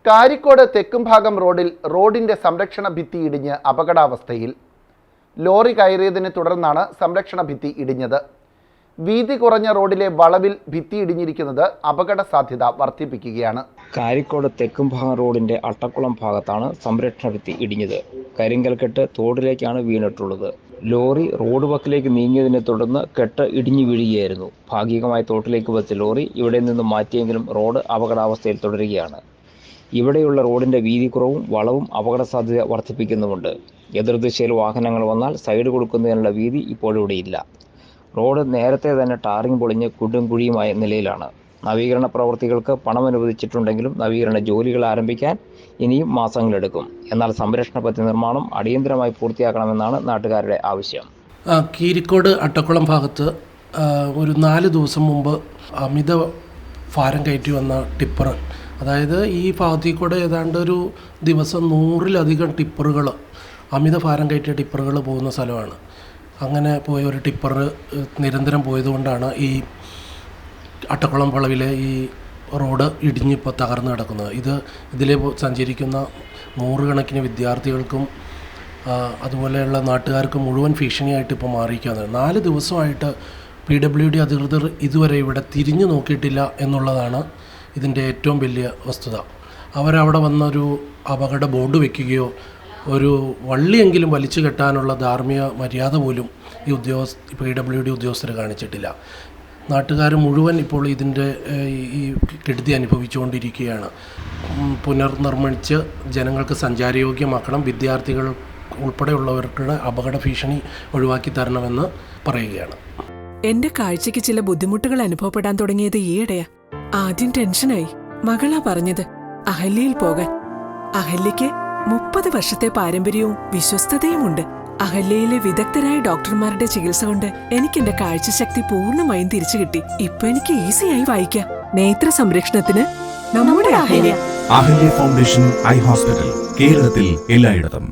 കാരിക്കോട് തെക്കുംഭാഗം റോഡിന്റെ സംരക്ഷണ ഭിത്തി ഇടിഞ്ഞ് അപകടാവസ്ഥയിൽ. ലോറി കയറിയതിനെ തുടർന്നാണ് സംരക്ഷണ ഭിത്തി ഇടിഞ്ഞത്. വീതി കുറഞ്ഞ റോഡിലെ വളവിൽ ഭിത്തി ഇടിഞ്ഞിരിക്കുന്നത് അപകട സാധ്യത വർദ്ധിപ്പിക്കുകയാണ്. കാരിക്കോട് തെക്കുംഭാഗം റോഡിന്റെ അട്ടക്കുളം ഭാഗത്താണ് സംരക്ഷണ ഭിത്തി ഇടിഞ്ഞത്. കരിങ്കൽക്കെട്ട് തോടിലേക്കാണ് വീണിട്ടുള്ളത്. ലോറി റോഡ് വക്കിലേക്ക് നീങ്ങിയതിനെ തുടർന്ന് കെട്ട് ഇടിഞ്ഞു വീഴുകയായിരുന്നു. ഭാഗികമായി തോട്ടിലേക്ക് വെച്ച ലോറി ഇവിടെ നിന്ന് മാറ്റിയെങ്കിലും റോഡ് അപകടാവസ്ഥയിൽ തുടരുകയാണ്. ഇവിടെയുള്ള റോഡിന്റെ വീതി കുറവും വളവും അപകട സാധ്യത വർദ്ധിപ്പിക്കുന്നുമുണ്ട്. എതിർദിശയിൽ വാഹനങ്ങൾ വന്നാൽ സൈഡ് കൊടുക്കുന്നതിനുള്ള വീതി ഇപ്പോഴിവിടെയില്ല. റോഡ് നേരത്തെ തന്നെ ടാറിങ് പൊളിഞ്ഞ് കുണ്ടും കുഴിയുമായ നിലയിലാണ്. നവീകരണ പ്രവൃത്തികൾക്ക് പണം അനുവദിച്ചിട്ടുണ്ടെങ്കിലും നവീകരണ ജോലികൾ ആരംഭിക്കാൻ ഇനിയും മാസങ്ങളെടുക്കും. എന്നാൽ സംരക്ഷണ ഭിത്തി നിർമ്മാണം അടിയന്തരമായി പൂർത്തിയാക്കണമെന്നാണ് നാട്ടുകാരുടെ ആവശ്യം. കീരിക്കോട് അട്ടക്കുളം ഭാഗത്ത് ഒരു 4 ദിവസം മുമ്പ് അമിത ഭാരം കയറ്റി വന്ന ടിപ്പർ, അതായത് ഈ ഭാഗത്തിൽ കൂടെ ഏതാണ്ട് ഒരു ദിവസം 100-ലധികം ടിപ്പറുകൾ, അമിത ഭാരം കയറ്റിയ ടിപ്പറുകൾ പോകുന്ന സ്ഥലമാണ്. അങ്ങനെ പോയ ഒരു ടിപ്പർ നിരന്തരം പോയതുകൊണ്ടാണ് ഈ അട്ടക്കുളം വളവിലെ ഈ റോഡ് ഇടിഞ്ഞിപ്പോൾ തകർന്നു കിടക്കുന്നത്. ഇതിലെ സഞ്ചരിക്കുന്ന 100 കണക്കിന് വിദ്യാർത്ഥികൾക്കും അതുപോലെയുള്ള നാട്ടുകാർക്ക് മുഴുവൻ ഭീഷണിയായിട്ട് ഇപ്പോൾ മാറിയിരിക്കുകയാണ്. 4 ദിവസമായിട്ട് PWD അധികൃതർ ഇതുവരെ ഇവിടെ തിരിഞ്ഞു നോക്കിയിട്ടില്ല എന്നുള്ളതാണ് ഇതിൻ്റെ ഏറ്റവും വലിയ വസ്തുത. അവരവിടെ വന്നൊരു അപകട ബോർഡ് വയ്ക്കുകയോ ഒരു വള്ളിയെങ്കിലും വലിച്ചു കെട്ടാനുള്ള ധാർമ്മിക മര്യാദ പോലും ഈ PWD ഉദ്യോഗസ്ഥർ കാണിച്ചിട്ടില്ല. നാട്ടുകാർ മുഴുവൻ ഇപ്പോൾ ഇതിൻ്റെ ഈ കെടുതി അനുഭവിച്ചുകൊണ്ടിരിക്കുകയാണ്. പുനർനിർമ്മിച്ച് ജനങ്ങൾക്ക് സഞ്ചാരയോഗ്യമാക്കണം, വിദ്യാർത്ഥികൾ ഉൾപ്പെടെയുള്ളവർക്ക് അപകട ഭീഷണി ഒഴിവാക്കി തരണമെന്ന് പറയുകയാണ്. എന്റെ കാഴ്ചയ്ക്ക് ചില ബുദ്ധിമുട്ടുകൾ അനുഭവപ്പെടാൻ തുടങ്ങിയത് ഈയിടെയാ. ആദ്യം ടെൻഷനായി. മകളാ പറഞ്ഞത് അഹല്യയിൽ പോകാൻ. അഹല്യയ്ക്ക് 30 വർഷത്തെ പാരമ്പര്യവും വിശ്വസ്തതയുമുണ്ട്. അഹല്യയിലെ വിദഗ്ധരായ ഡോക്ടർമാരുടെ ചികിത്സ കൊണ്ട് എനിക്ക് എന്റെ കാഴ്ചശക്തി പൂർണ്ണമായും തിരിച്ചു കിട്ടി. ഇപ്പൊ എനിക്ക് ഈസിയായി വായിക്കാം. നേത്ര സംരക്ഷണത്തിന് നമ്മുടെ Ahalya. Ahalya foundation eye hospital, കേരളത്തിൽ എല്ലായിടത്തും.